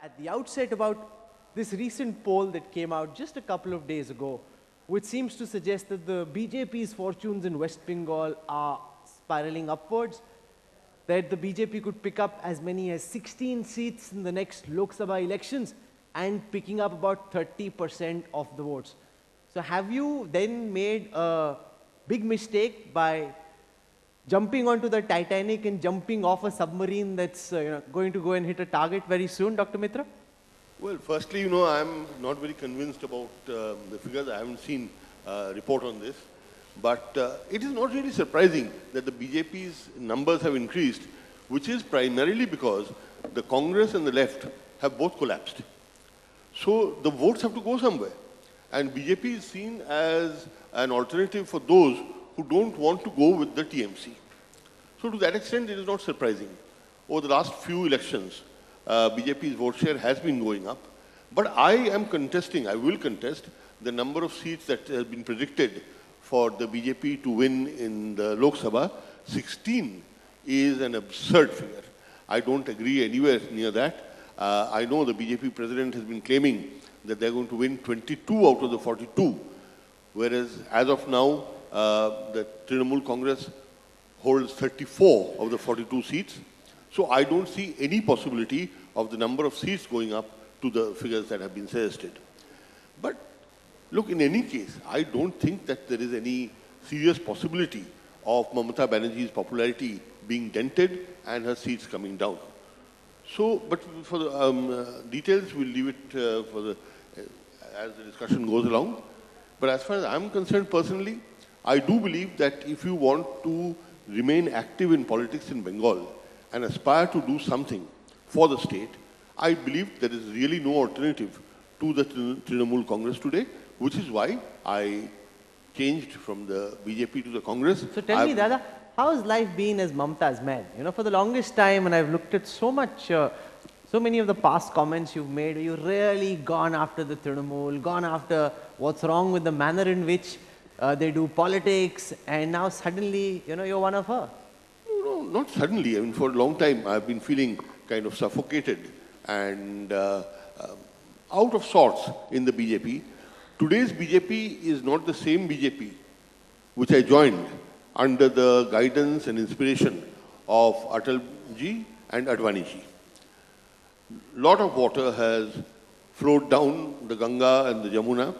at the outset about this recent poll that came out just a couple of days ago, which seems to suggest that the BJP's fortunes in West Bengal are spiraling upwards, that the BJP could pick up as many as 16 seats in the next Lok Sabha elections and picking up about 30% of the votes. So have you then made a big mistake by jumping onto the Titanic and jumping off a submarine that's going to go and hit a target very soon, Dr. Mitra? Well, firstly, I'm not very convinced about the figures. I haven't seen a report on this. But it is not really surprising that the BJP's numbers have increased, which is primarily because the Congress and the left have both collapsed. So the votes have to go somewhere. And BJP is seen as an alternative for those who don't want to go with the TMC. So to that extent, it is not surprising. Over the last few elections, BJP's vote share has been going up. But I will contest the number of seats that has been predicted for the BJP to win in the Lok Sabha. 16 is an absurd figure. I don't agree anywhere near that. I know the BJP president has been claiming that they're going to win 22 out of the 42, whereas as of now, the Trinamool Congress holds 34 of the 42 seats. So I don't see any possibility of the number of seats going up to the figures that have been suggested. But look, in any case, I don't think that there is any serious possibility of Mamata Banerjee's popularity being dented and her seats coming down. So, but for the details, we'll leave it as the discussion goes along. But as far as I'm concerned personally, I do believe that if you want to remain active in politics in Bengal and aspire to do something for the state, I believe there is really no alternative to the Trinamool Congress today, which is why I changed from the BJP to the Congress. So tell me, Dada, how has life been as Mamata's man? For the longest time, and I've looked at so many of the past comments you've made, you've really gone after the Trinamool, gone after what's wrong with the manner in which they do politics, and now suddenly, you're one of her. No, not suddenly. I mean, for a long time, I've been feeling kind of suffocated and out of sorts in the BJP. Today's BJP is not the same BJP which I joined under the guidance and inspiration of Atalji and Advaniji. Lot of water has flowed down the Ganga and the Jamuna.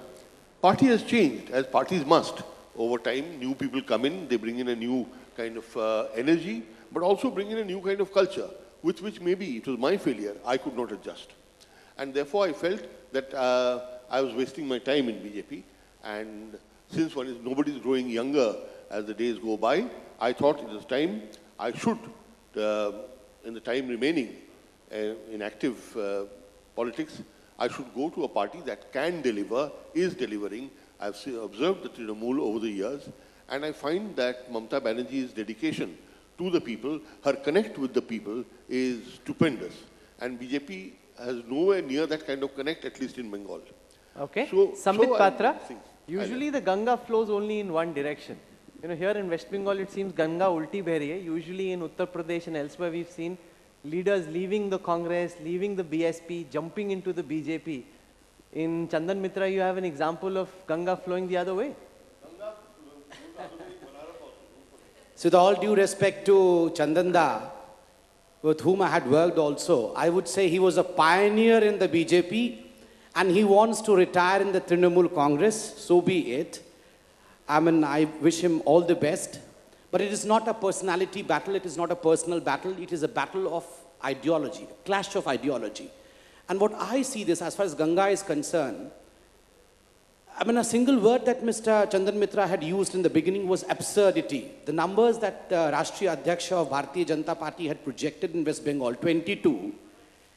Party has changed, as parties must. Over time, new people come in, they bring in a new kind of energy, but also bring in a new kind of culture, with which maybe it was my failure, I could not adjust. And therefore, I felt that I was wasting my time in BJP. And since nobody is growing younger as the days go by, I thought it was time I should, in the time remaining in active politics, I should go to a party that can deliver, is delivering. I've observed the Trinamool over the years, and I find that Mamata Banerjee's dedication to the people, her connect with the people is stupendous. And BJP has nowhere near that kind of connect, at least in Bengal. Okay. Sambit Patra, usually the Ganga flows only in one direction. Here in West Bengal, it seems Ganga ulti beh rahi hai. Usually in Uttar Pradesh and elsewhere, we've seen leaders leaving the Congress, leaving the BSP, jumping into the BJP. In Chandan Mitra, you have an example of Ganga flowing the other way. So with all due respect to Chandanda, with whom I had worked also, I would say he was a pioneer in the BJP and he wants to retire in the Trinamool Congress, so be it. I wish him all the best. But it is not a personality battle, it is not a personal battle, it is a battle of ideology, a clash of ideology. And what I see this, as far as Ganga is concerned, a single word that Mr. Chandan Mitra had used in the beginning was absurdity. The numbers that Rashtriya Adhyaksha of Bharatiya Janata Party had projected in West Bengal, 22,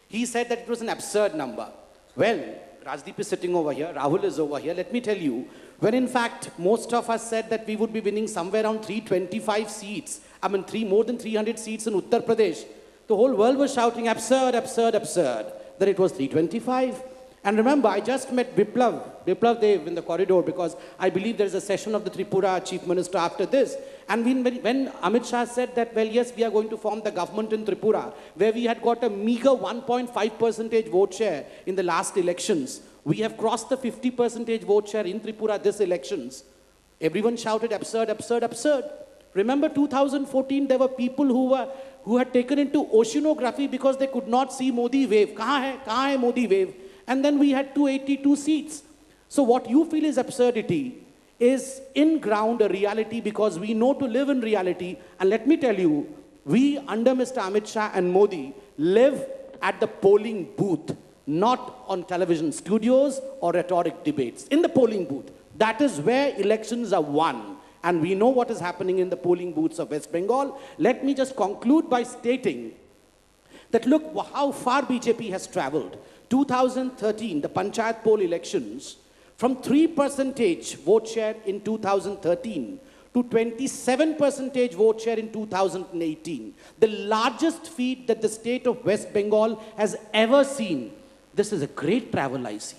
he said that it was an absurd number. Well, Rajdeep is sitting over here, Rahul is over here. Let me tell you, when in fact most of us said that we would be winning somewhere around 325 seats, more than 300 seats in Uttar Pradesh, the whole world was shouting absurd, absurd, absurd. Then it was 325. And remember, I just met Biplav Dev in the corridor because I believe there is a session of the Tripura Chief Minister after this. And when Amit Shah said that, well, yes, we are going to form the government in Tripura, where we had got a meager 1.5% vote share in the last elections. We have crossed the 50% vote share in Tripura this elections. Everyone shouted, absurd, absurd, absurd. Remember 2014, there were people who had taken into oceanography because they could not see Modi wave. Kahan hai Modi wave? And then we had 282 seats. So what you feel is absurdity is in ground a reality because we know to live in reality. And let me tell you, we under Mr. Amit Shah and Modi live at the polling booth, not on television studios or rhetoric debates. In the polling booth. That is where elections are won. And we know what is happening in the polling booths of West Bengal. Let me just conclude by stating that look how far BJP has traveled. 2013, the Panchayat poll elections, from 3% vote share in 2013 to 27% vote share in 2018. The largest feat that the state of West Bengal has ever seen. This is a great travel, I see.